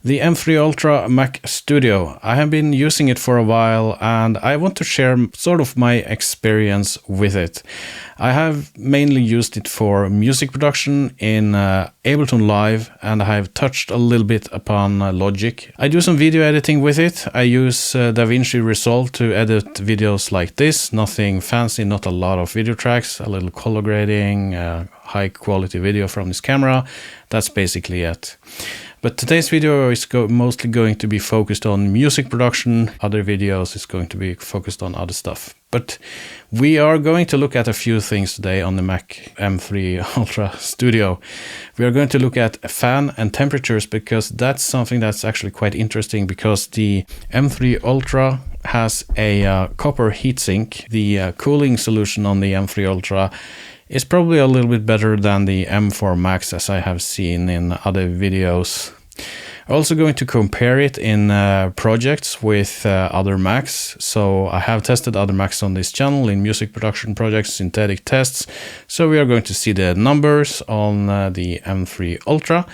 The M3 Ultra Mac Studio. I have been using it for a while and I want to share sort of my experience with it. I have mainly used it for music production in Ableton Live, and I have touched a little bit upon Logic. I do some video editing with it. I use DaVinci Resolve to edit videos like this. Nothing fancy, not a lot of video tracks, a little color grading, high quality video from this camera. That's basically it. But today's video is mostly going to be focused on music production. Other videos is going to be focused on other stuff. But we are going to look at a few things today on the Mac M3 Ultra Studio. We are going to look at fan and temperatures, because that's something that's actually quite interesting, because the M3 Ultra has a copper heatsink. The cooling solution on the M3 Ultra is probably a little bit better than the M4 Max, as I have seen in other videos. I'm also going to compare it in projects with other Macs. So I have tested other Macs on this channel in music production projects, synthetic tests. So we are going to see the numbers on the M3 Ultra.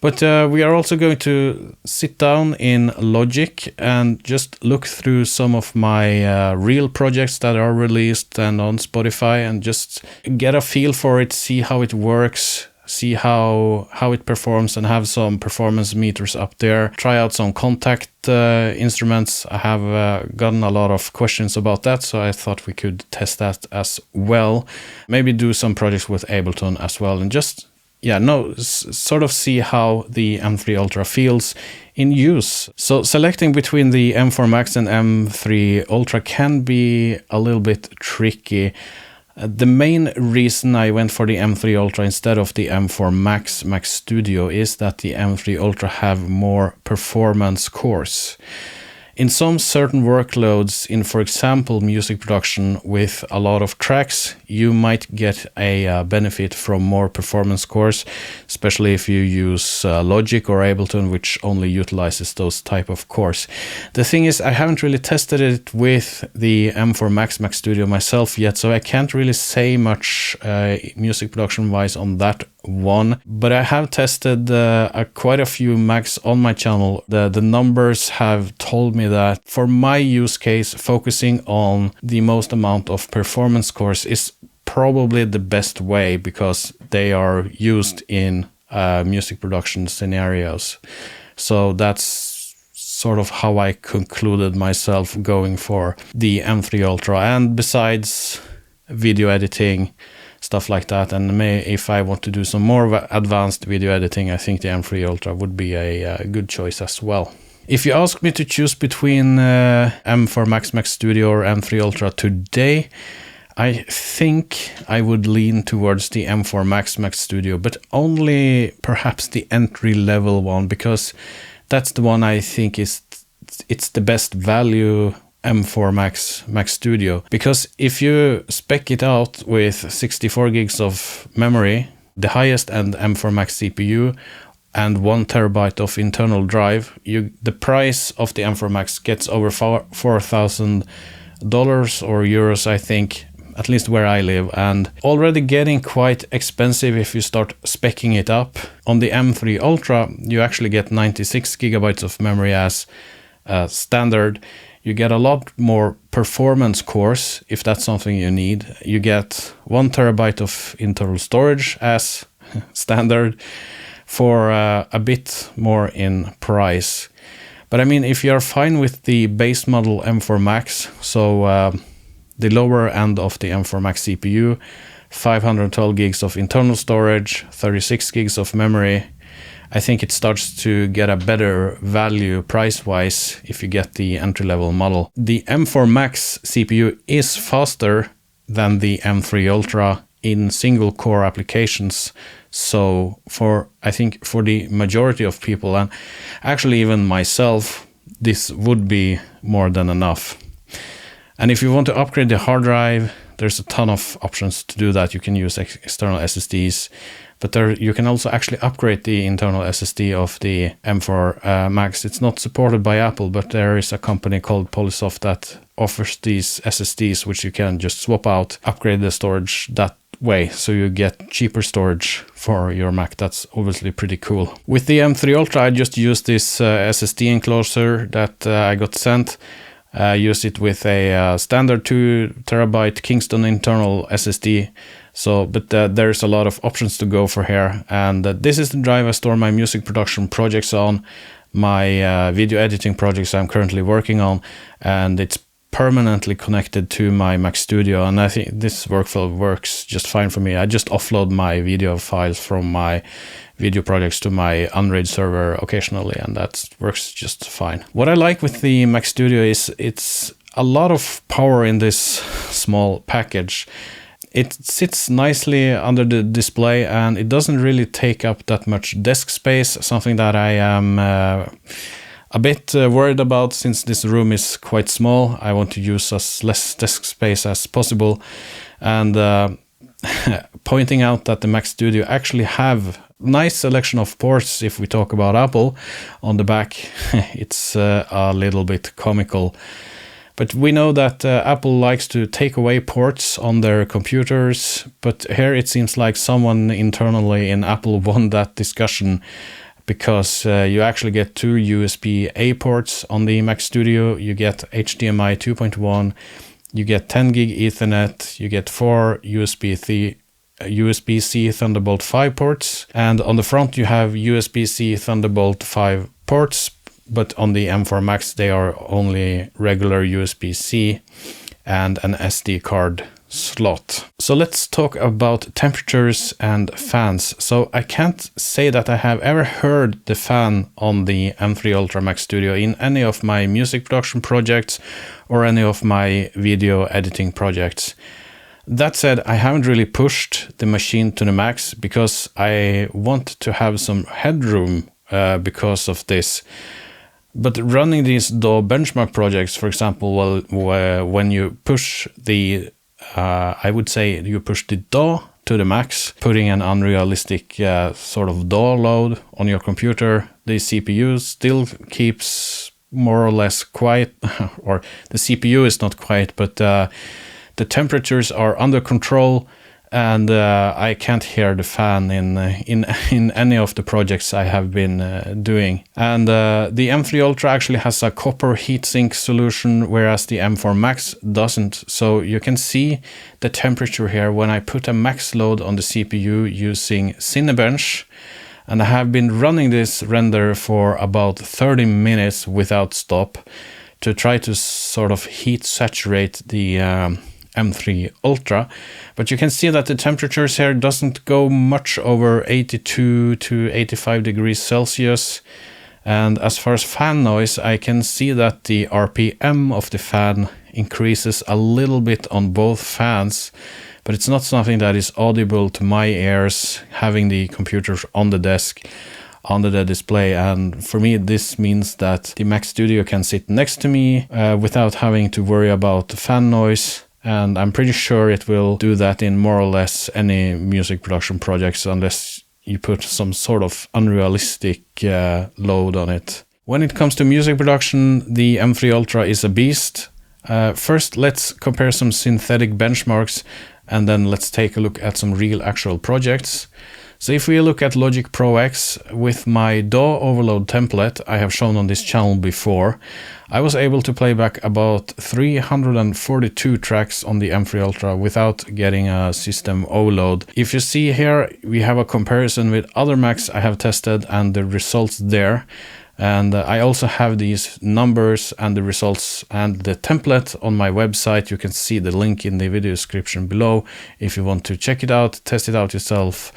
But we are also going to sit down in Logic and just look through some of my real projects that are released and on Spotify, and just get a feel for it, see how it works, see how it performs, and have some performance meters up there. Try out some Kontakt instruments. I have gotten a lot of questions about that, so I thought we could test that as well. Maybe do some projects with Ableton as well, and just sort of see how the M3 Ultra feels in use. So selecting between the M4 Max and M3 Ultra can be a little bit tricky. The main reason I went for the M3 Ultra instead of the M4 Mac Studio is that the M3 Ultra have more performance cores. In some certain workloads, in for example music production with a lot of tracks, you might get a benefit from more performance cores, especially if you use Logic or Ableton, which only utilizes those type of cores. The thing is, I haven't really tested it with the M4 Mac Studio myself yet, so I can't really say much music production wise on that one, but I have tested quite a few Macs on my channel. The numbers have told me that for my use case, focusing on the most amount of performance cores is probably the best way, because they are used in music production scenarios. So that's sort of how I concluded myself going for the M3 Ultra. And besides video editing, stuff like that, and if I want to do some more advanced video editing, I think the M3 Ultra would be a good choice as well. If you ask me to choose between M4 Mac Studio or M3 Ultra today, I think I would lean towards the M4 Mac Studio, but only perhaps the entry-level one, because that's the one I think it's the best value M4 Mac Studio. Because if you spec it out with 64 gigs of memory, the highest end M4 Max CPU, and 1 terabyte of internal drive, the price of the M4 Max gets over $4,000 or euros, I think, at least where I live, and already getting quite expensive if you start speccing it up. On the M3 Ultra, you actually get 96 gigabytes of memory as standard. You get a lot more performance cores if that's something you need. You get 1 terabyte of internal storage as standard for a bit more in price. But I mean, if you're fine with the base model M4 Max, so the lower end of the M4 Max CPU, 512 gigs of internal storage, 36 gigs of memory, I think it starts to get a better value price-wise if you get the entry-level model. The M4 Max CPU is faster than the M3 Ultra in single-core applications. So I think for the majority of people, and actually even myself, this would be more than enough. And if you want to upgrade the hard drive, there's a ton of options to do that. You can use external SSDs, but you can also actually upgrade the internal SSD of the M4 Max. It's not supported by Apple, but there is a company called Polysoft that offers these SSDs, which you can just swap out, upgrade the storage that way, so you get cheaper storage for your Mac. That's obviously pretty cool. With the M3 Ultra, I just used this SSD enclosure that I got sent. I used it with a standard 2 terabyte Kingston internal SSD. So, but there's a lot of options to go for here. And this is the drive I store my music production projects on, my video editing projects I'm currently working on, and it's permanently connected to my Mac Studio, and I think this workflow works just fine for me. I just offload my video files from my video projects to my Unreleased server occasionally, and that works just fine. What I like with the Mac Studio is it's a lot of power in this small package. It sits nicely under the display, and it doesn't really take up that much desk space, something that I am a bit worried about since this room is quite small. I want to use as less desk space as possible, and pointing out that the Mac Studio actually have nice selection of ports. If we talk about Apple on the back, it's a little bit comical. But we know that Apple likes to take away ports on their computers, but here it seems like someone internally in Apple won that discussion, because you actually get 2 USB-A ports on the Mac Studio, you get HDMI 2.1, you get 10 gig Ethernet, you get 4 USB-C Thunderbolt 5 ports, and on the front you have USB-C Thunderbolt 5 ports, but on the M4 Max they are only regular USB-C and an SD card slot. So let's talk about temperatures and fans. So I can't say that I have ever heard the fan on the M3 Ultra Mac Studio in any of my music production projects or any of my video editing projects. That said, I haven't really pushed the machine to the max because I want to have some headroom because of this. But running these DAW benchmark projects, for example, well, when you push the I would say you push the DAW to the max, putting an unrealistic sort of DAW load on your computer, the CPU still keeps more or less quiet, or the CPU is not quiet, but the temperatures are under control, and I can't hear the fan in any of the projects I have been doing. And the M3 Ultra actually has a copper heatsink solution, whereas the M4 Max doesn't. So you can see the temperature here when I put a max load on the CPU using Cinebench. And I have been running this render for about 30 minutes without stop to try to sort of heat saturate the M3 Ultra, but you can see that the temperatures here doesn't go much over 82 to 85 degrees Celsius. And as far as fan noise, I can see that the RPM of the fan increases a little bit on both fans, but it's not something that is audible to my ears having the computer on the desk under the display. And for me, this means that the Mac Studio can sit next to me without having to worry about the fan noise. And I'm pretty sure it will do that in more or less any music production projects, unless you put some sort of unrealistic load on it. When it comes to music production, the M3 Ultra is a beast. First, let's compare some synthetic benchmarks, and then let's take a look at some real actual projects. So if we look at Logic Pro X with my DAW overload template I have shown on this channel before, I was able to play back about 342 tracks on the M3 Ultra without getting a system overload. If you see here, we have a comparison with other Macs I have tested and the results there. And I also have these numbers and the results and the template on my website. You can see the link in the video description below if you want to check it out, test it out yourself,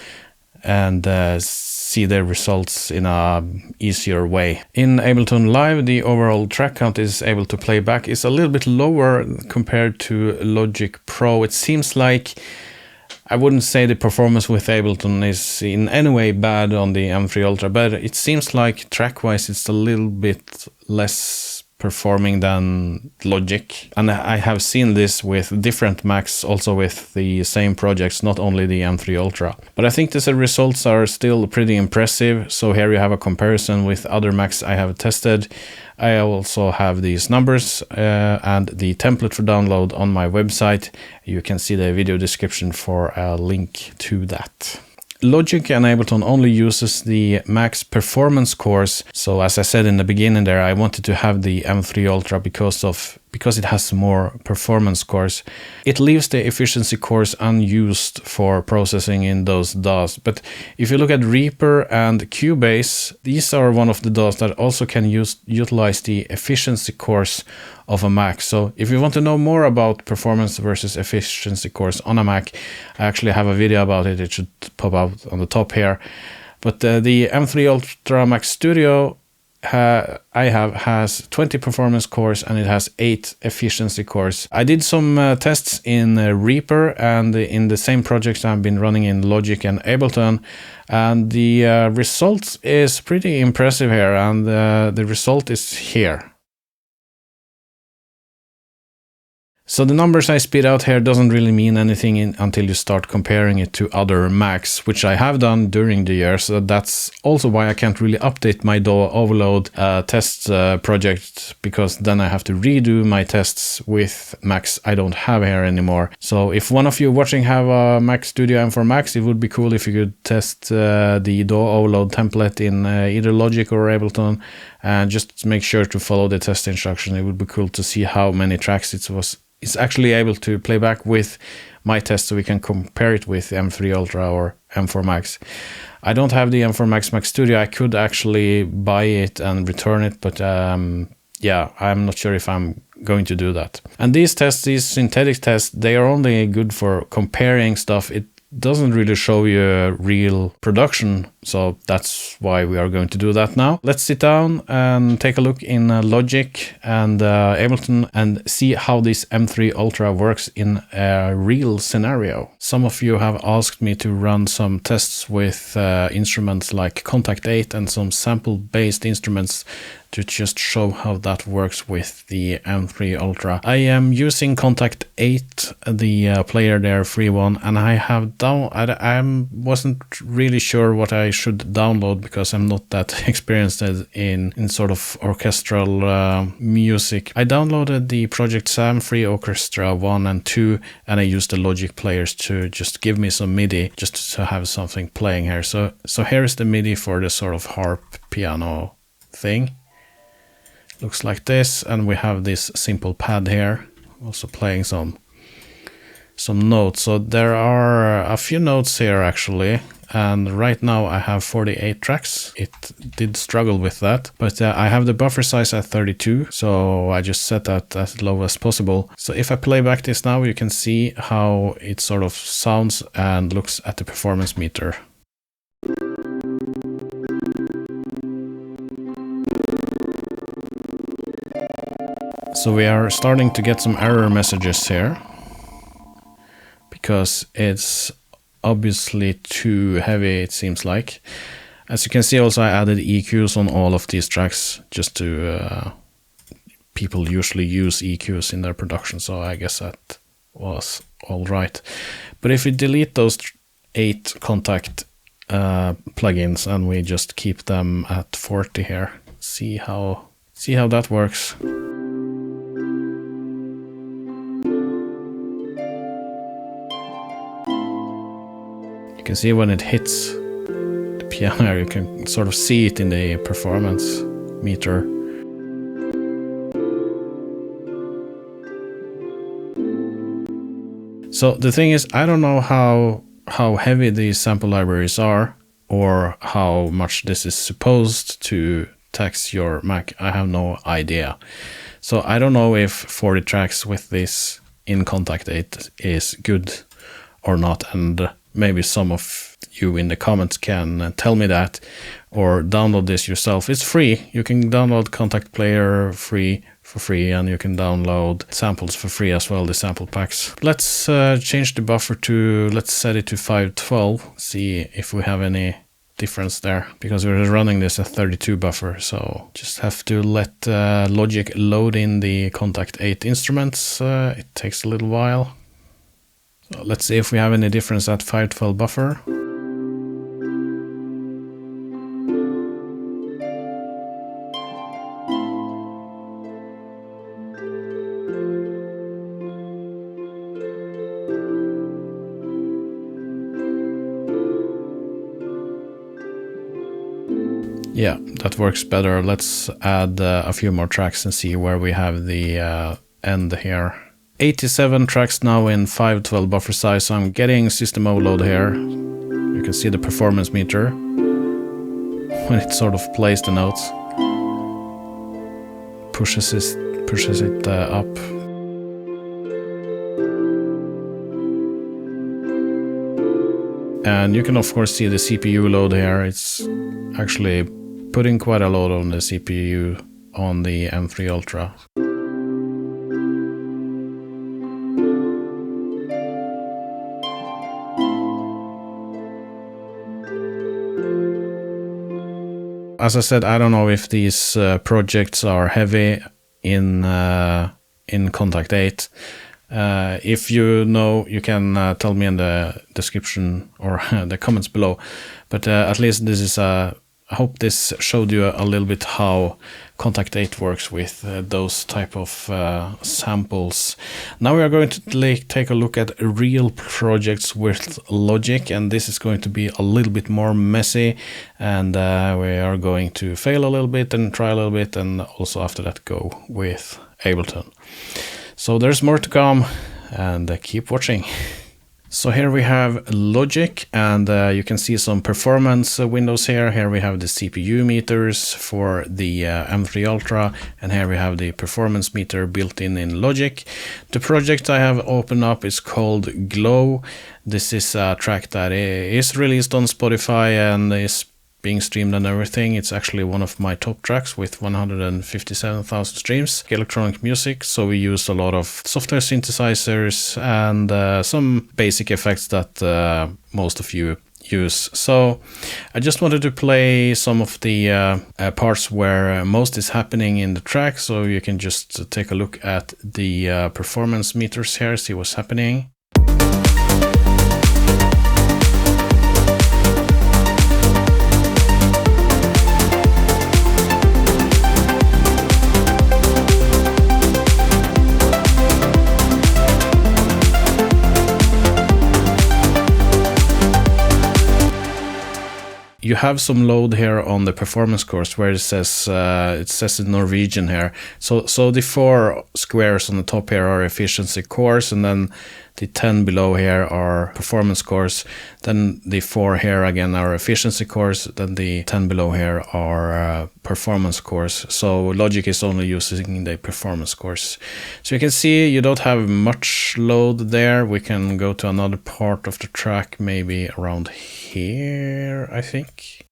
and see the results in a easier way. In Ableton Live, the overall track count is able to play back is a little bit lower compared to Logic Pro. It seems like, I wouldn't say the performance with Ableton is in any way bad on the M3 Ultra, but it seems like track-wise it's a little bit less performing than Logic. And I have seen this with different Macs, also with the same projects, not only the M3 Ultra. But I think the results are still pretty impressive. So here you have a comparison with other Macs I have tested. I also have these numbers and the template for download on my website. You can see the video description for a link to that. Logic and Ableton only uses the Max performance cores. So as I said in the beginning there, I wanted to have the M3 Ultra because it has more performance cores. It leaves the efficiency cores unused for processing in those DAWs. But if you look at Reaper and Cubase, these are one of the DAWs that also can utilize the efficiency cores of a Mac. So if you want to know more about performance versus efficiency cores on a Mac, I actually have a video about it. It should pop out on the top here. But the M3 Ultra Mac Studio has 20 performance cores and it has 8 efficiency cores. I did some tests in Reaper and in the same projects I've been running in Logic and Ableton, and the result is pretty impressive here, and the result is here. So the numbers I spit out here doesn't really mean anything until you start comparing it to other Macs, which I have done during the year. So that's also why I can't really update my DAW overload test project, because then I have to redo my tests with Macs I don't have here anymore. So if one of you watching have a Mac Studio M4 Max, it would be cool if you could test the DAW overload template in either Logic or Ableton, and just make sure to follow the test instruction. It would be cool to see how many tracks it's actually able to play back with my test, so we can compare it with M3 Ultra or M4 Max. I don't have the M4 Max Mac Studio. I could actually buy it and return it, but yeah, I'm not sure if I'm going to do that. And these tests, these synthetic tests, they are only good for comparing stuff. It doesn't really show you a real production, so that's why we are going to do that now. Let's sit down and take a look in Logic and Ableton and see how this M3 Ultra works in a real scenario. Some of you have asked me to run some tests with instruments like Kontakt 8 and some sample-based instruments to just show how that works with the M3 Ultra. I am using Kontakt 8, the player there, free one, and I wasn't really sure what I should download because I'm not that experienced in sort of orchestral music. I downloaded the Project Sam Free Orchestra 1 and 2, and I used the Logic players to just give me some MIDI, just to have something playing here. So here is the MIDI for the sort of harp piano thing. Looks like this, and we have this simple pad here, also playing some notes. So there are a few notes here actually, and right now I have 48 tracks. It did struggle with that, but I have the buffer size at 32, so I just set that as low as possible. So if I play back this now, you can see how it sort of sounds and looks at the performance meter. So we are starting to get some error messages here, because it's obviously too heavy, it seems like. As you can see, also I added EQs on all of these tracks, just to people usually use EQs in their production, so I guess that was all right. But if we delete those 8 Kontakt plugins and we just keep them at 40 here, see how that works. You can see when it hits the piano, you can sort of see it in the performance meter. So the thing is, I don't know how heavy these sample libraries are, or how much this is supposed to tax your Mac. I have no idea. So I don't know if 40 tracks with this in Kontakt 8 is good or not, and maybe some of you in the comments can tell me that, or download this yourself. It's free. You can download Kontakt Player for free, and you can download samples for free as well, the sample packs. Let's change the buffer to, let's set it to 512, see if we have any difference there because we're running this at 32 buffer, so just have to let Logic load in the Kontakt 8 instruments. It takes a little while. So let's see if we have any difference at 512 buffer. Yeah, that works better. Let's add a few more tracks and see where we have the end here. 87 tracks now in 512 buffer size. So I'm getting system overload here. You can see the performance meter when it sort of plays the notes. Pushes it up. And you can of course see the CPU load here. It's actually putting quite a load on the CPU on the M3 Ultra. As I said, I don't know if these projects are heavy in Kontakt 8. If you know, you can tell me in the description or the comments below. But at least this is I hope this showed you a little bit how Kontakt 8 works with those type of samples. Now we are going to take a look at real projects with Logic, and this is going to be a little bit more messy, and we are going to fail a little bit and try a little bit, and also after that go with Ableton. So there's more to come, and keep watching. So here we have Logic, and you can see some performance windows here. Here we have the CPU meters for the M3 Ultra, and here we have the performance meter built in Logic. The project I have opened up is called Glow. This is a track that is released on Spotify and is being streamed and everything. It's actually one of my top tracks with 157,000 streams. Electronic music, so we use a lot of software synthesizers and some basic effects that most of you use. So I just wanted to play some of the parts where most is happening in the track, so you can just take a look at the performance meters here, see what's happening. You have some load here on the performance course where it says in Norwegian here. So the 4 squares on the top here are efficiency cores, and then the 10 below here are performance cores. Then the 4 here again are efficiency cores. Then the 10 below here are performance cores. So Logic is only using the performance cores. So you can see you don't have much load there. We can go to another part of the track, maybe around here, I think.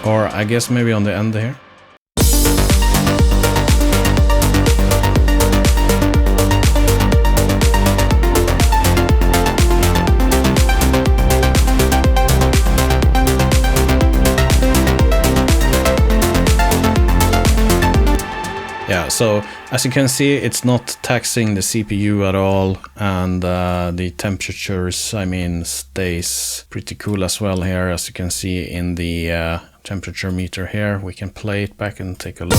Or I guess maybe on the end here. Yeah, so as you can see, it's not taxing the CPU at all, and the temperatures, I mean, stays pretty cool as well here, as you can see in the temperature meter here. We can play it back and take a look.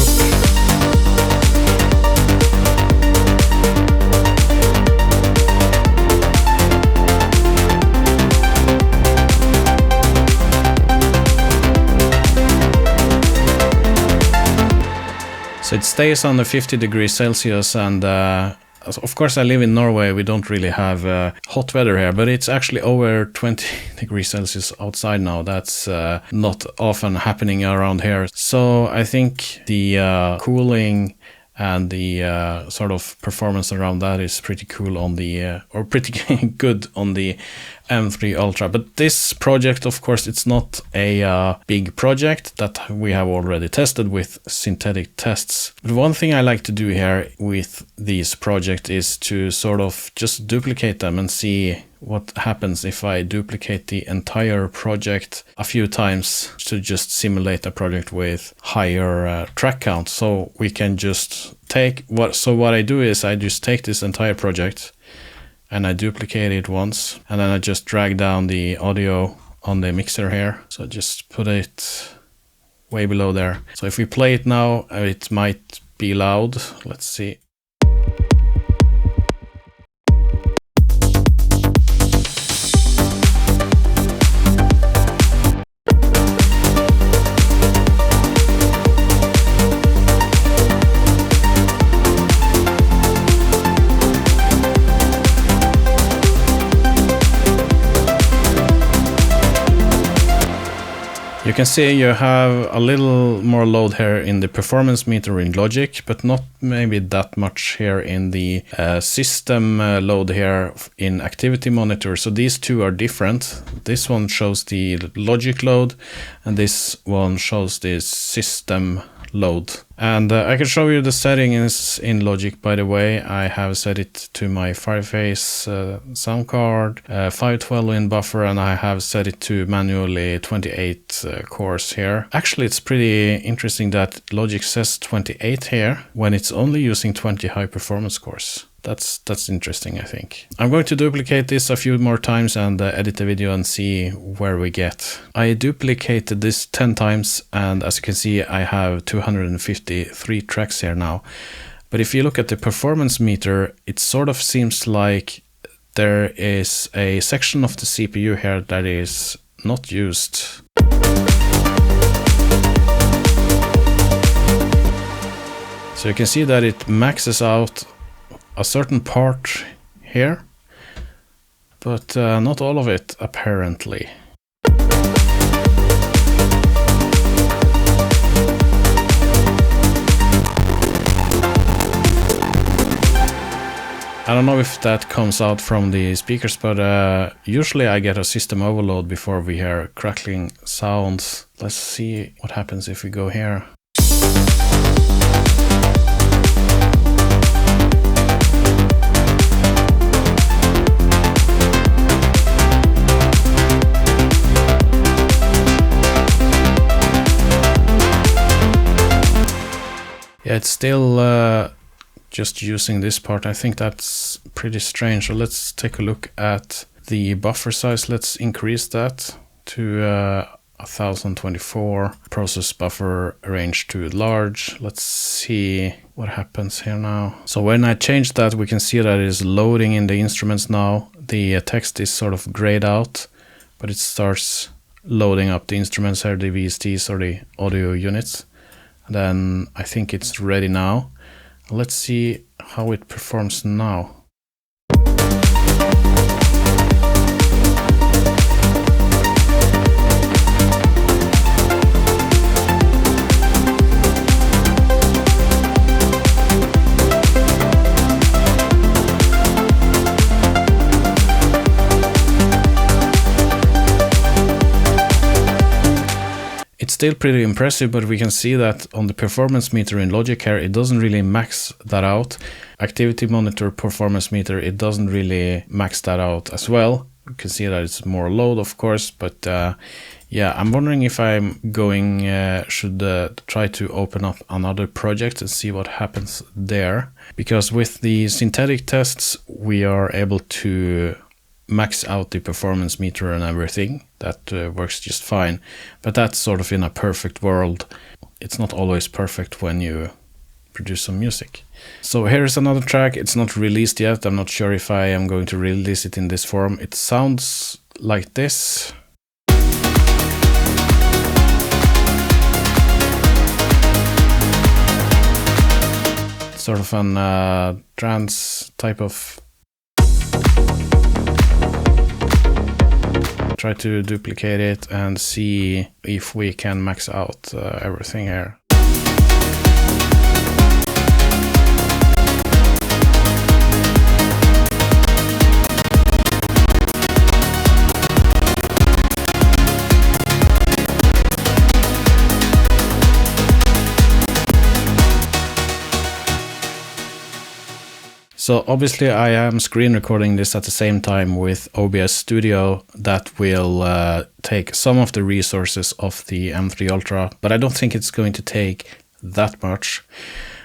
So it stays under 50 degrees Celsius, and of course I live in Norway. We don't really have hot weather here, but it's actually over 20 degrees Celsius outside now. That's not often happening around here. So I think the cooling and the sort of performance around that is pretty cool on the or pretty good on the M3 Ultra. But this project, of course, it's not a big project that we have already tested with synthetic tests. But one thing I like to do here with these projects is to sort of just duplicate them and see what happens if I duplicate the entire project a few times to just simulate a project with higher track count. So we can just take what I do is I just take this entire project and I duplicate it once, and then I just drag down the audio on the mixer here. So just put it way below there. So if we play it now, it might be loud. Let's see. You can see you have a little more load here in the performance meter in Logic, but not maybe that much here in the system load here in Activity Monitor. So these two are different. This one shows the Logic load, and this one shows the system load. And I can show you the settings in Logic, by the way. I have set it to my Fireface sound card, 512 in buffer, and I have set it to manually 28 cores here. Actually, it's pretty interesting that Logic says 28 here when it's only using 20 high performance cores. That's interesting, I think. I'm going to duplicate this a few more times and edit the video and see where we get. I duplicated this 10 times, and as you can see, I have 253 tracks here now. But if you look at the performance meter, it sort of seems like there is a section of the CPU here that is not used. So you can see that it maxes out a certain part here, but not all of it, apparently. I don't know if that comes out from the speakers, but usually I get a system overload before we hear crackling sounds. Let's see what happens if we go here. Yeah, it's still just using this part. I think that's pretty strange. So let's take a look at the buffer size. Let's increase that to 1024. Process buffer range to large. Let's see what happens here now. So when I change that, we can see that it is loading in the instruments now. The text is sort of grayed out, but it starts loading up the instruments here, the VSTs or the audio units. Then I think it's ready now. Let's see how it performs now. Still pretty impressive, but we can see that on the performance meter in Logic here, it doesn't really max that out. Activity Monitor performance meter, it doesn't really max that out as well. You can see that it's more load, of course, but yeah, I'm wondering if I'm going, should try to open up another project and see what happens there. Because with the synthetic tests, we are able to max out the performance meter and everything. That works just fine, but that's sort of in a perfect world. It's not always perfect when you produce some music. So here's another track. It's not released yet. I'm not sure if I am going to release it in this form. It sounds like this. Sort of an trance type of. Try to duplicate it and see if we can max out everything here. So obviously I am screen recording this at the same time with OBS Studio that will take some of the resources of the M3 Ultra, but I don't think it's going to take that much.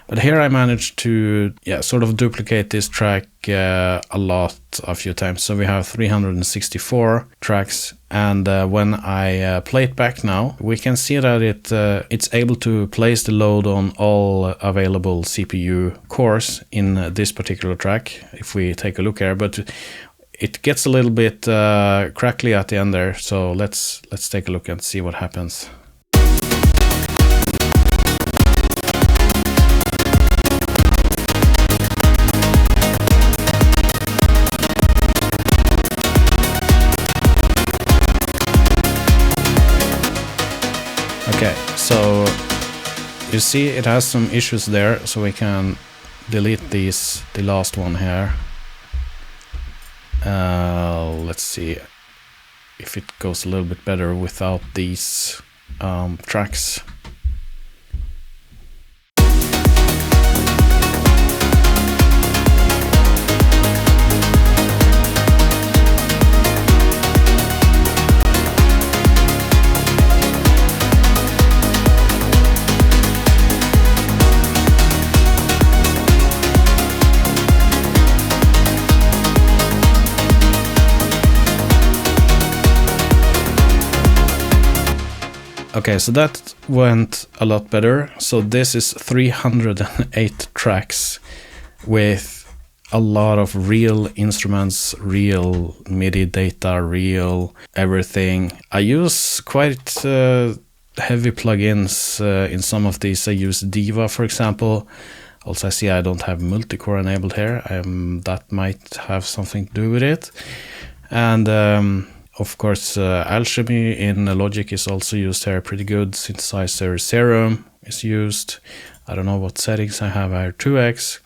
But here I managed to sort of duplicate this track a few times. So we have 364 tracks, and when I play it back now, we can see that it's able to place the load on all available CPU cores in this particular track, if we take a look here. But it gets a little bit crackly at the end there, so let's take a look and see what happens. Okay, so you see it has some issues there, so we can delete the last one here. Let's see if it goes a little bit better without these tracks. Okay, so that went a lot better. So this is 308 tracks with a lot of real instruments, real MIDI data, real everything. I use quite heavy plugins in some of these. I use Diva, for example. Also, I see I don't have multicore enabled here. That might have something to do with it. And of course, Alchemy in Logic is also used here, pretty good. Synthesizer Serum is used. I don't know what settings I have here, 2x.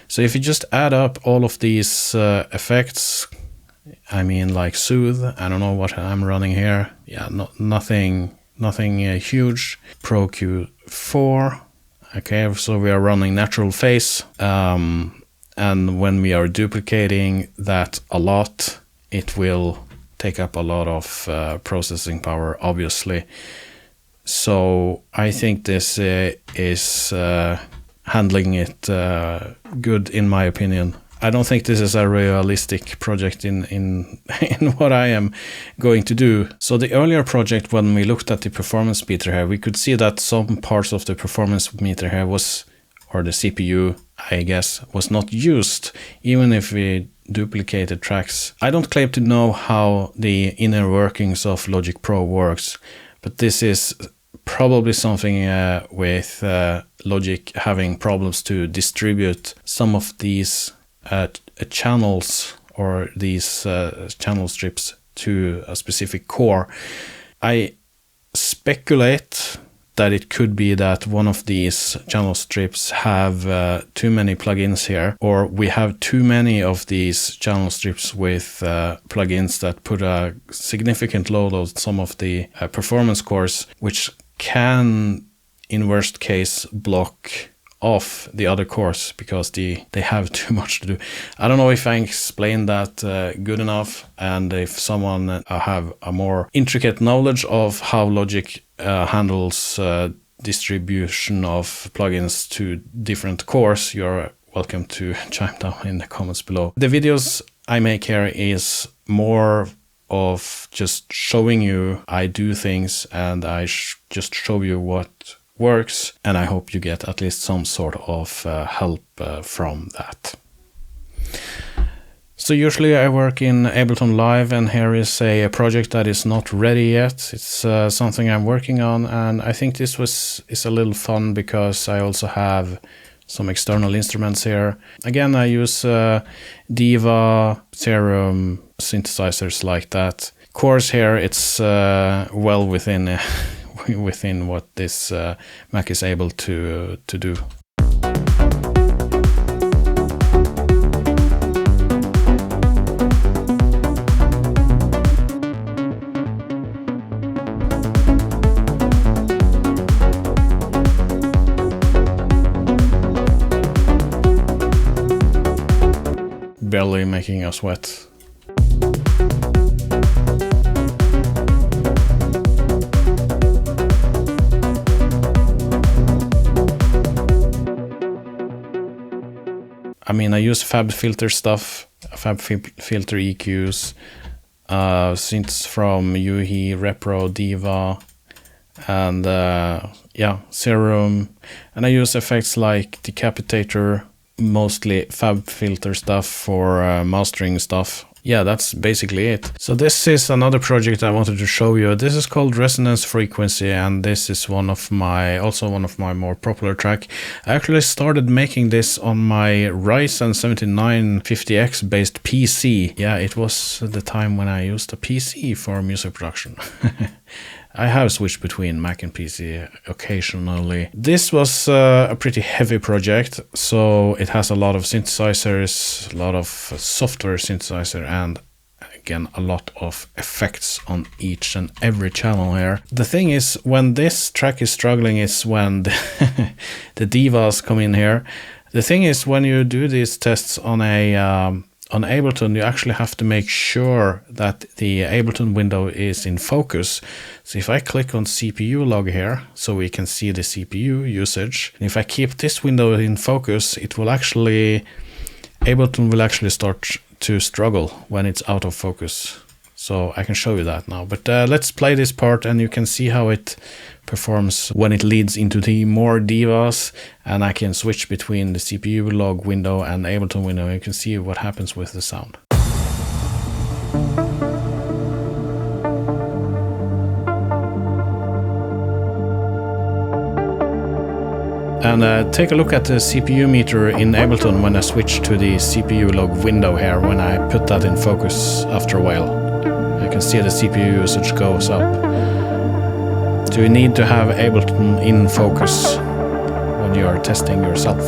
So if you just add up all of these effects, I mean like Soothe, I don't know what I'm running here. Yeah, nothing huge. Pro Q4. Okay, so we are running natural phase. And when we are duplicating that a lot, it will take up a lot of processing power, obviously. So I think this is handling it good, in my opinion. I don't think this is a realistic project in what I am going to do. So the earlier project, when we looked at the performance meter here, we could see that some parts of the performance meter here was, or the CPU, I guess, was not used, even if we duplicated tracks. I don't claim to know how the inner workings of Logic Pro works, but this is probably something with Logic having problems to distribute some of these channels or these channel strips to a specific core. I speculate that it could be that one of these channel strips have too many plugins here, or we have too many of these channel strips with plugins that put a significant load on some of the performance cores, which can, in worst case, block off the other cores because they have too much to do. I don't know if I explained that good enough, and if someone have a more intricate knowledge of how Logic handles distribution of plugins to different cores, you're welcome to chime down in the comments below. The videos I make here is more of just showing you I do things, and I just show you what works, and I hope you get at least some sort of help from that. So usually I work in Ableton Live, and here is a project that is not ready yet. It's something I'm working on, and I think this is a little fun because I also have some external instruments here. Again, I use Diva, Serum, synthesizers like that. Chorus here, it's well within within what this Mac is able to do. literally making us wet. I mean, I use fab filter stuff, filter EQs, synths from Yuhi, Repro, Diva, and yeah, Serum. And I use effects like Decapitator, mostly fab filter stuff for mastering stuff. Yeah, that's basically it. So this is another project I wanted to show you. This is called Resonance Frequency, and this is also one of my more popular track. I actually started making this on my Ryzen 7950X based PC. Yeah, it was the time when I used a PC for music production. I have switched between Mac and PC occasionally. This was a pretty heavy project, so it has a lot of synthesizers, a lot of software synthesizer, and again, a lot of effects on each and every channel here. The thing is, when this track is struggling is when the divas come in here. The thing is, when you do these tests on Ableton, you actually have to make sure that the Ableton window is in focus. So if I click on CPU log here, so we can see the CPU usage, and if I keep this window in focus, Ableton will actually start to struggle when it's out of focus. So I can show you that now, but let's play this part and you can see how it performs when it leads into the more divas, and I can switch between the CPU log window and Ableton window. You can see what happens with the sound. And take a look at the CPU meter in Ableton when I switch to the CPU log window here, when I put that in focus after a while. You can see the CPU usage goes up. So you need to have Ableton in focus when you are testing yourself.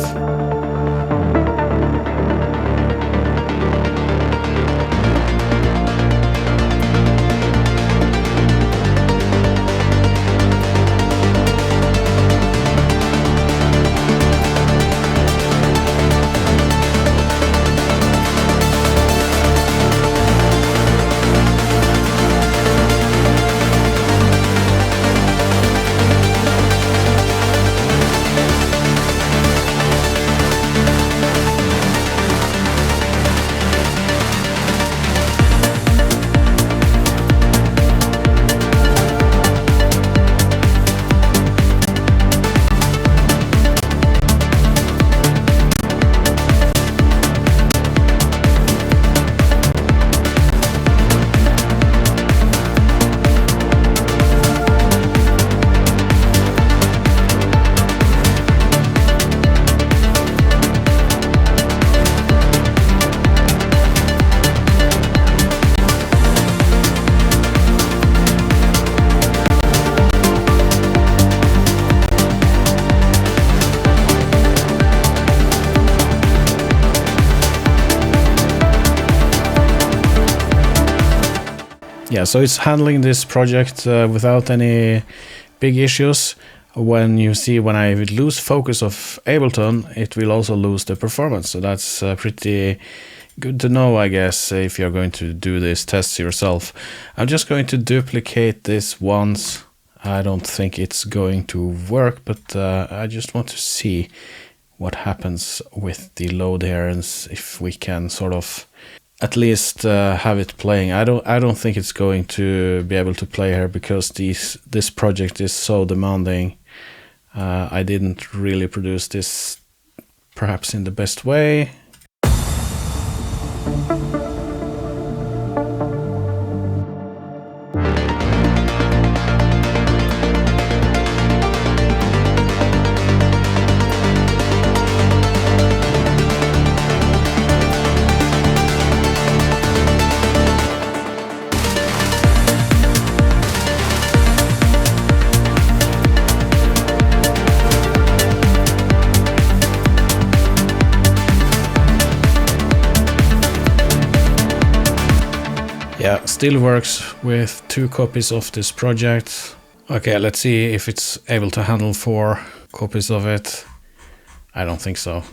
Yeah, so it's handling this project without any big issues. When I lose focus of Ableton, it will also lose the performance. So that's pretty good to know, I guess, if you're going to do these tests yourself. I'm just going to duplicate this once. I don't think it's going to work, but I just want to see what happens with the load here and if we can sort of at least have it playing. I don't think it's going to be able to play here because this project is so demanding. I didn't really produce this perhaps in the best way. Yeah, still works with 2 copies of this project. Okay, let's see if it's able to handle 4 copies of it. I don't think so.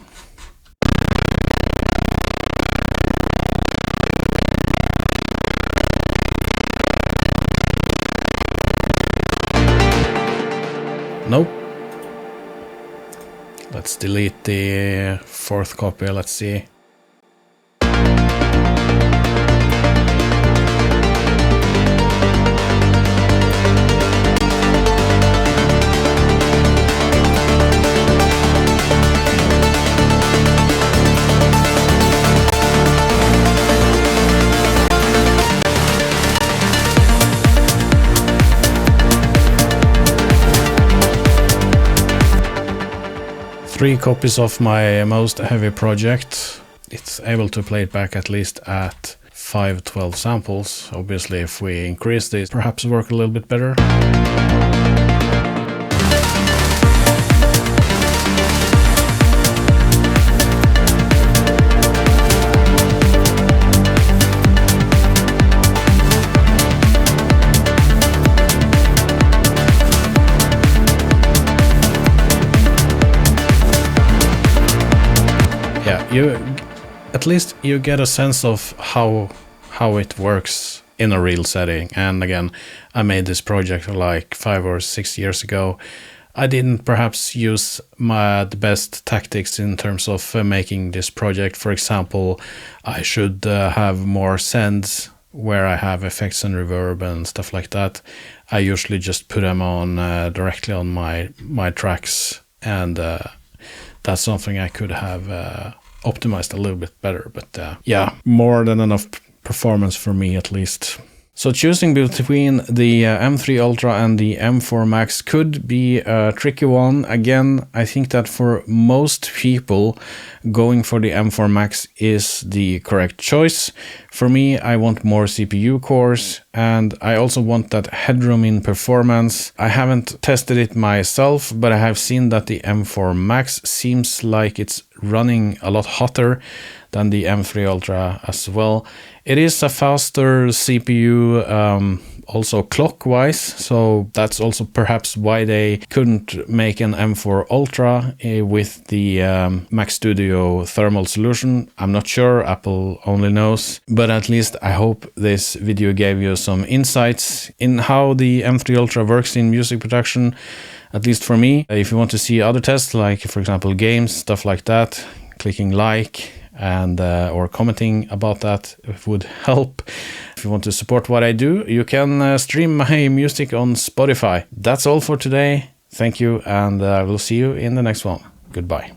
Nope. Let's delete the fourth copy, let's see. Three copies of my most heavy project. It's able to play it back at least at 512 samples. Obviously, if we increase this, perhaps work a little bit better. Yeah, at least you get a sense of how it works in a real setting. And again, I made this project like 5 or 6 years ago. I didn't perhaps use the best tactics in terms of making this project. For example, I should have more sends where I have effects and reverb and stuff like that. I usually just put them on directly on my tracks, and that's something I could have optimized a little bit better, but yeah, more than enough performance for me at least. So choosing between the M3 Ultra and the M4 Max could be a tricky one. Again, I think that for most people, going for the M4 Max is the correct choice. For me, I want more CPU cores, and I also want that headroom in performance. I haven't tested it myself, but I have seen that the M4 Max seems like it's running a lot hotter than the M3 Ultra as well. It is a faster CPU, also clockwise, so that's also perhaps why they couldn't make an M4 Ultra with the Mac Studio thermal solution. I'm not sure, Apple only knows, but at least I hope this video gave you some insights in how the M3 Ultra works in music production, at least for me. If you want to see other tests, like for example games, stuff like that, clicking like and or commenting about that would help. If you want to support what I do, you can stream my music on Spotify. That's all for today. Thank you, and I will see you in the next one. Goodbye.